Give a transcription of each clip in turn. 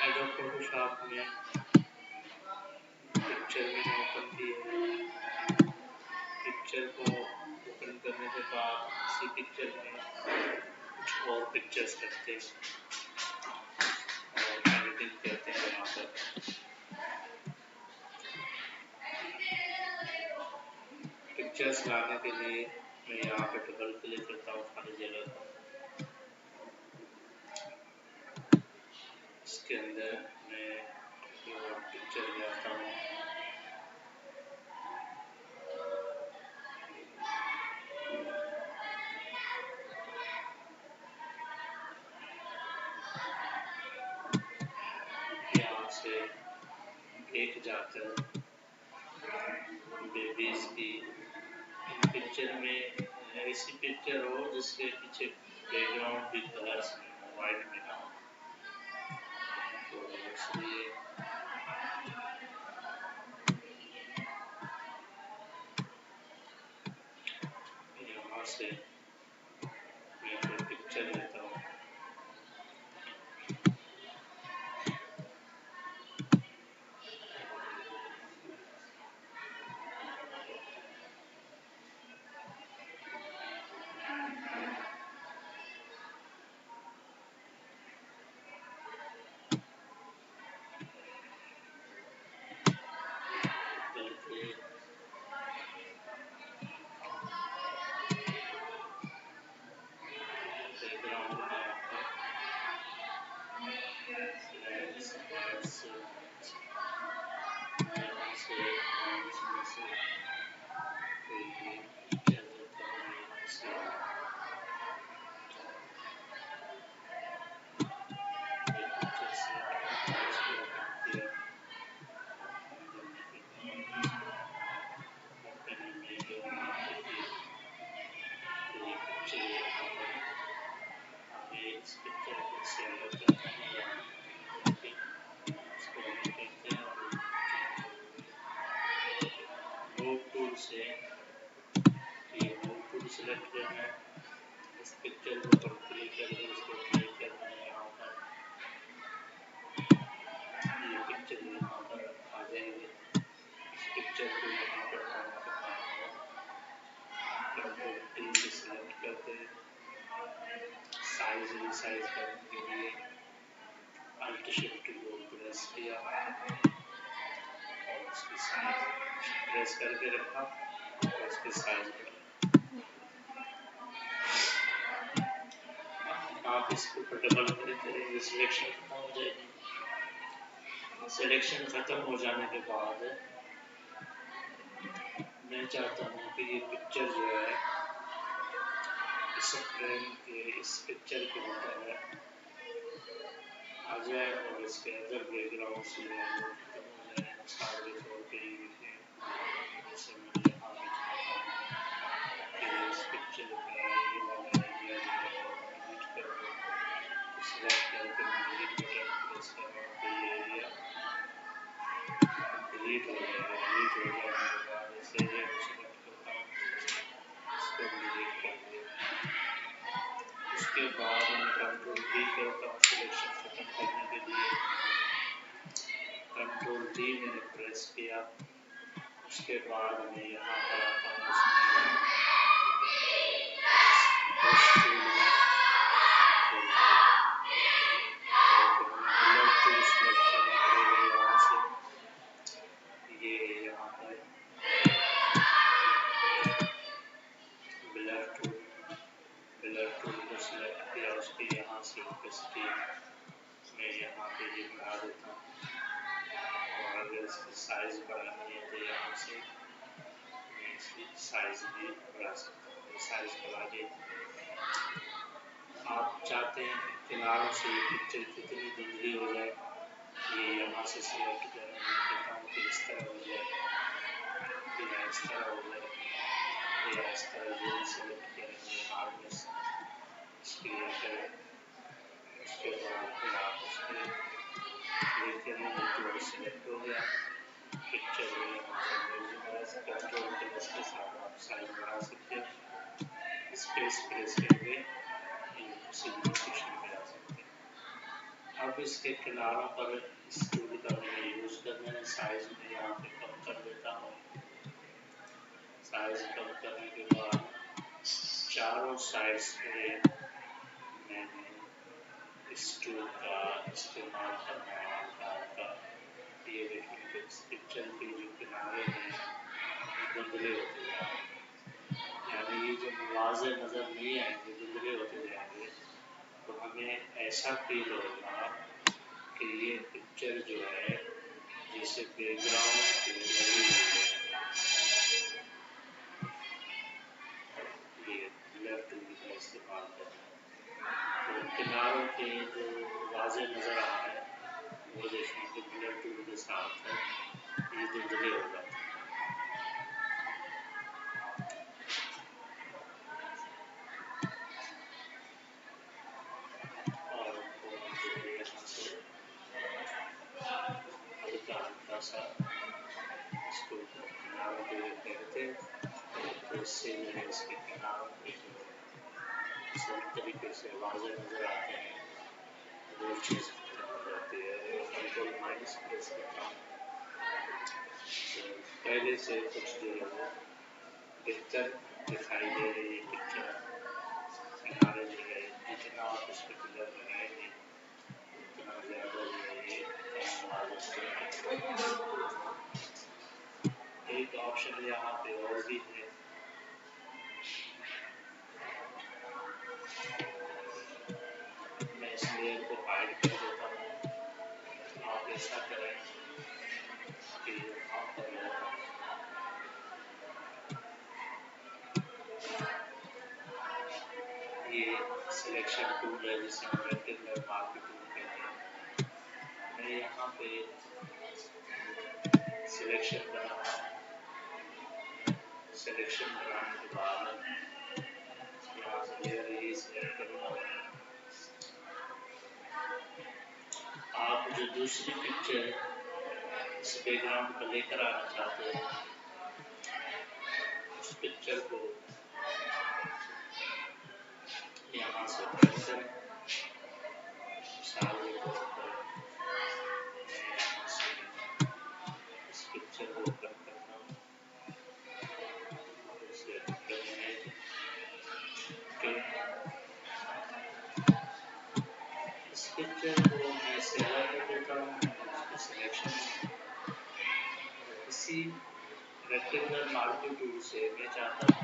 Adobe Photoshop में picture मैंने open की है। पिक्चर को ओपन करने के बाद इसी पिक्चर में कुछ और पिक्चर्स रखते हैं और एडिटिंग करते हैं। यहाँ पर पिक्चर्स लाने के लिए मैं यहाँ पे डबल क्लिक करता हूँ खाली जगह पर। इसके अंदर मैं पिक्चर लाता हूँ। यहाँ से एक जाकर बेबीज की पिक्चर में ऐसी पिक्चर हो जिसके पीछे बैकग्राउंड भी कलर्स में वाइट में ना हो, तो इसलिए यहाँ से मैं कोई पिक्चर लेता हूँ। सेलेक्ट करना है, इस पिक्चर को क्लिक करके इसको क्लिक करना है। यहाँ पर ये पिक्चर यहाँ पर आ जाएगी। इस पिक्चर को यहाँ पर कंट्रोल टी से सेलेक्ट करते हैं। साइज रिसाइज करने के लिए अल्ट शिफ्ट को प्रेस किया और उसकी साइज प्रेस करके रखा और उसकी साइज बढ़ा। आप इसको डबल क्लिक करेंगे, सिलेक्शन खत्म हो जाएगी। सिलेक्शन खत्म हो जाने के बाद मैं चाहता हूँ कि ये पिक्चर जो है इस फ्रेम के इस पिक्चर के अंदर आ जाए और इसके अंदर बैकग्राउंड से खत्म हो जाए। मिसाल के तौर पे जैसे मैं यहाँ इस पिक्चर का ये वाला एरिया डिलीट कर दूँ, सिलेक्ट करके मैं डिलीट बटन प्रेस कर रहा हूँ तो ये एरिया डिलीट हो जाएगा। डिलीट हो जाने के बाद इस एरिया को सिलेक्ट करता हूँ, इसको डिलीट कर दिया। उसके बाद मैं कंट्रोल डी करता हूँ सिलेक्शन खत्म करने के लिए। कंट्रोल डी मैंने प्रेस किया। उसके बाद मैं यहाँ पर आता हूँ, साइज बढ़ानी है तो यहाँ से मैं इसकी साइज भी बढ़ा सकता हूँ। साइज बढ़ा के आप चाहते हैं किनारों से ये पिक्चर कितनी धुंधली हो जाए, ये यहाँ से सिलेक्ट करना चाहता हूँ कि इस तरह हो जाए या इस तरह हो जाए या इस तरह जो सिलेक्ट करेंगे हार्डनेस क्लियर करें। उसके बाद फिर आप उसमें क्लिक करेंगे तो सिलेक्ट हो गया पिक्चर में। कंट्रोल प्लस के साथ आप साइज बढ़ा सकते हैं। स्पेस प्रेस करके किसी भी लोकेशन पे आ सकते हैं। अब इसके किनारों पर इस टूल का मैंने यूज करना है। साइज में यहाँ पे कम कर देता हूँ। साइज कम करने के बाद चारों साइड्स पे मैंने इस टूल का इस्तेमाल करना है आकार का। ये देखिए इस पिक्चर के जो किनारे हैं धुंधले होते जाएंगे, यानी ये जो वाज़े नज़र नहीं आएंगे, धुंधले होते जाएंगे, तो हमें ऐसा फील होगा कि ये पिक्चर जो है जैसे बैकग्राउंड पे लगी हुई है। ये ब्लर टूल का इस्तेमाल करना है। तो किनारों के जो वाज़े नज़र आ रहे हैं वो देखिए कि ब्लर टूल के साथ है ये धुंधले हो जाते हैं। और यहाँ से हल्का सा इसको किनारों पे करते तो इससे जो है इसके किनारों पे जो सही तरीके से वाज़े नज़र आते हैं वो चीज़ हो जाती है। कंट्रोल माइनस प्रेस करता हूँ तो पहले से कुछ जो है वो बेहतर दिखाई दे रही है पिक्चर। किनारे जो है जितना आप इस पर क्लियर लगाएंगे उतना ज़्यादा जो है ये कम आवाज़। एक ऑप्शन यहाँ पे और भी है, मैं इस लेयर को हाइड कर देता हूँ। आप ऐसा करें कि यहाँ पर ये सिलेक्शन टूल है जिसे हम रेक्टेंगुलर मार्क टूल कहते हैं। मैं यहाँ पे सिलेक्शन बनाता हूँ। सिलेक्शन बनाने के बाद यहाँ से लेयर ही सिलेक्ट करूँगा। आप जो दूसरी पिक्चर इस बैकग्राउंड पर लेकर आना चाहते हैं उस पिक्चर को यहाँ से कट करें। सारे तौर पर मैं यहाँ से इस पिक्चर को कट करता हूँ और इसे करने के इस पिक्चर को मैं सेलेक्ट कर देता हूँ। इसको सिलेक्शन इसी रेक्टेंगुलर मार्किंग टूल से मैं चाहता हूँ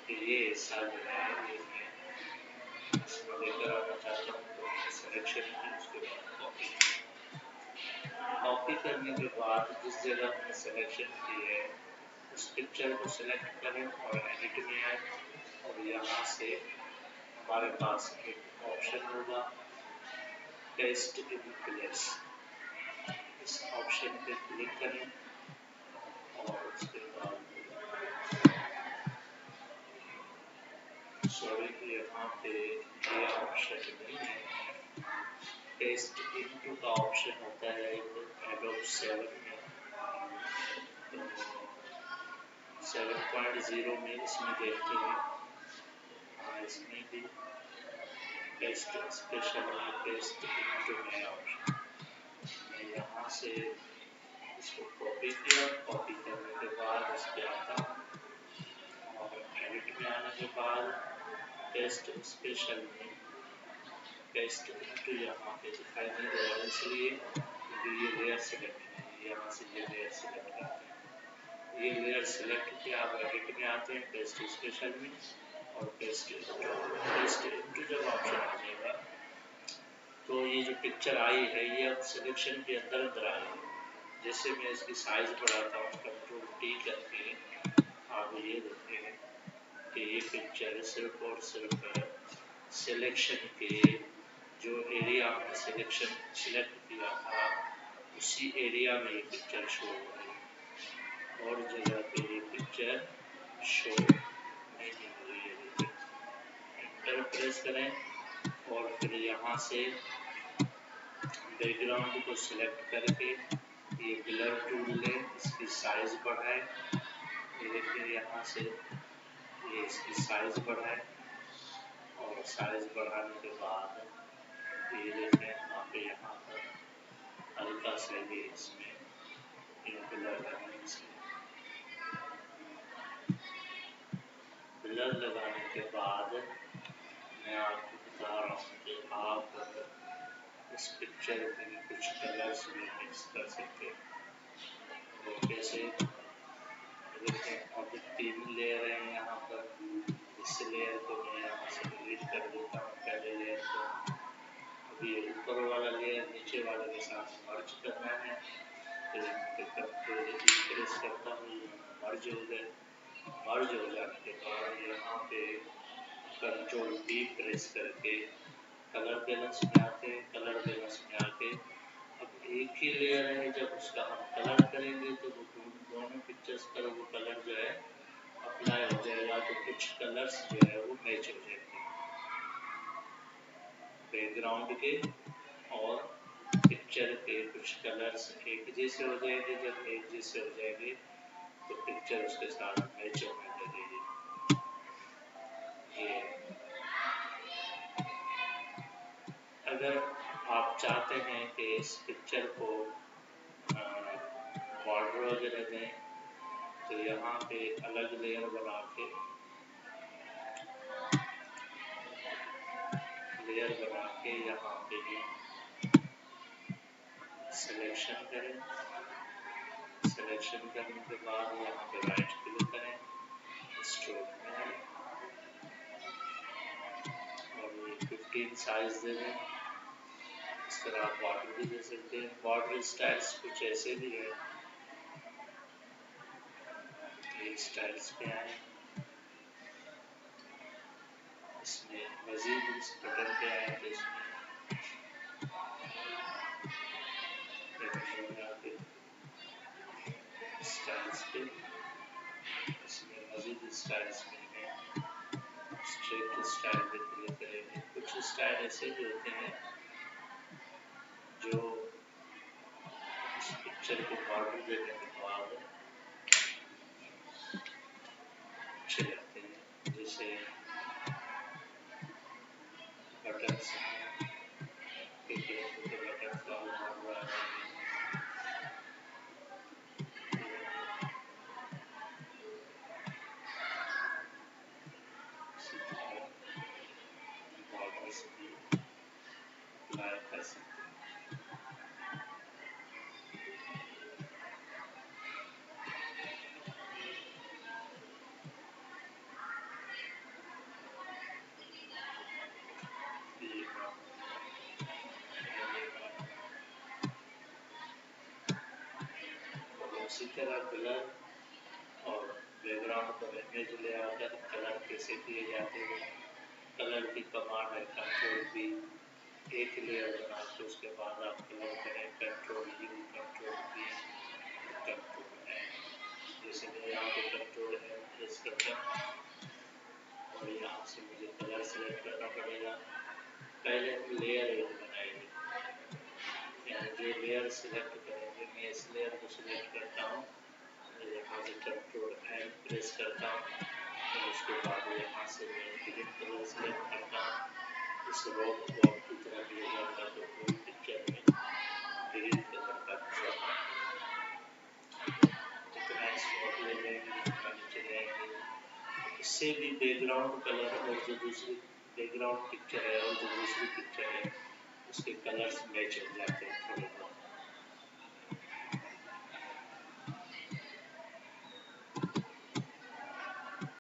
कि ये हिस्सा जो है ये मैं इसको लेकर आना चाहता हूँ। तो सिलेक्शन की उसके बाद कॉपी करने के बाद जिस जगह हमने सिलेक्शन की है उस पिक्चर को सिलेक्ट करें और एडिट में आए और यहाँ से हमारे पास एक ऑप्शन होगा पेस्ट इन प्लेस। इस ऑप्शन पे क्लिक करें और उसके बाद सॉरी यहाँ पे ये ऑप्शन नहीं है। पेस्ट इनटू का ऑप्शन होता है एडोब 7 में, तो 7.0 में इसमें देखते हैं। हाँ इसमें भी पेस्ट स्पेशल में पेस्ट इनटू में ऑप्शन। मैं यहाँ से इसको कॉपी किया। कॉपी करने के बाद इस पर आता हूँ और एडिट में आने के बाद पेस्ट स्पेशल में पेस्ट इनटू यहाँ पे दिखाई नहीं दे रहा है इसलिए क्योंकि ये लेयर सिलेक्ट है। यहाँ से ये लेयर सिलेक्ट करते हैं। ये लेयर सिलेक्ट किया आप एडिट में आते हैं पेस्ट स्पेशल में और पेस्ट इनटू जब ऑप्शन आ जाएगा तो ये जो पिक्चर आई है ये अब सिलेक्शन के अंदर आई है। जैसे मैं इसकी साइज बढ़ाता हूँ कंट्रोल टी करके आप ये देखते हैं कि ये पिक्चर सिर्फ और सिर्फ सिलेक्शन के जो एरिया हमने सिलेक्ट किया था उसी एरिया में ये पिक्चर शो हो रही है और जगह पे ये पिक्चर शो नहीं हो रही है। देखिए एंटर प्रेस करें और फिर यहाँ से बैकग्राउंड को सिलेक्ट करके ये ब्लर टूल लें, इसकी साइज बढ़ाएं। ये देखिए यहाँ से ये इसकी साइज बढ़ाएं और साइज बढ़ाने के बाद ये देखें यहाँ पर हल्का सा ये इसमें ब्लर लगाने के बाद मैं आपको बता रहा हूँ कि आप इस पिक्चर में कुछ कलर्स भी मिक्स कर सकते हैं। तो कैसे देखें, अब 3 लेयर हैं यहाँ पर। इस लेयर को मैं यहाँ से डिलीट कर देता हूँ, पहले लेयर को। अभी ऊपर वाला लेयर नीचे वाले के साथ मर्ज करना है, तो प्रेस करता हूँ, मर्ज हो गए। मर्ज हो जाने के बाद यहाँ पे कंट्रोल D प्रेस करके कलर बैलेंस में आते हैं। कलर बैलेंस में आके अब एक ही लेयर है, जब उसका हम कलर करेंगे तो वो दोनों पिक्चर्स पर वो कलर जो है अप्लाई हो जाएगा, तो कुछ कलर्स जो है वो मैच हो जाएंगे बैकग्राउंड के, और पिक्चर के कुछ कलर्स एक जैसे हो जाएंगे। जब एक जैसे हो जाएंगे तो पिक्चर उसके साथ मैच होने लगेगी। ये अगर आप चाहते हैं कि इस पिक्चर को बॉर्डर वगैरह दें, तो यहाँ पे अलग लेयर बना के यहाँ पे सिलेक्शन करें। सिलेक्शन करने के बाद यहाँ पे राइट क्लिक करें, स्ट्रोक में आए और ये 15 साइज दे दें। इस तरह आप बॉर्डर भी दे सकते हैं। बॉर्डर स्टाइल्स कुछ ऐसे भी है। ये स्टाइल्स पे आए, इसमें मजीद इस बटन पे आए तो इसमें स्टाइल्स पे, इसमें मजीद स्टाइल्स में स्ट्रेट स्टाइल पे क्लिक करेंगे। कुछ स्टाइल ऐसे भी होते हैं जो इस पिक्चर को बॉर्डर देने के बाद अच्छे लगते हैं, जैसे बटन बटन का हुआ है। कर सकते हैं। उसी तरह कलर और बैकग्राउंड पर इमेज ले आकर कलर कैसे किए जाते हैं। कलर की कमांड है कंट्रोल B, एक लेयर बना के उसके बाद आप कलर करें, control U, control B, control N। जैसे मैं यहाँ पे कंट्रोल N प्रेस करता हूँ और यहाँ से मुझे कलर सेलेक्ट करना पड़ेगा। पहले लेयर एक बनाएंगे, जो लेयर सिलेक्ट करेंगे, मैं इस लेयर को सिलेक्ट करता हूँ, यहाँ से कंट्रोल N प्रेस करता हूँ और उसके बाद यहाँ से मैं ग्रीन कलर सिलेक्ट करता हूँ। इस रॉक की तरह ले जाता तो पूरी पिक्चर में ग्रीन कलर का इतना स्पॉट ले लेंगे, नीचे लेंगे। इससे भी बैकग्राउंड कलर और जो दूसरी बैकग्राउंड पिक्चर है और जो दूसरी पिक्चर है उसके कलर्स मैच हो जाते हैं थोड़े।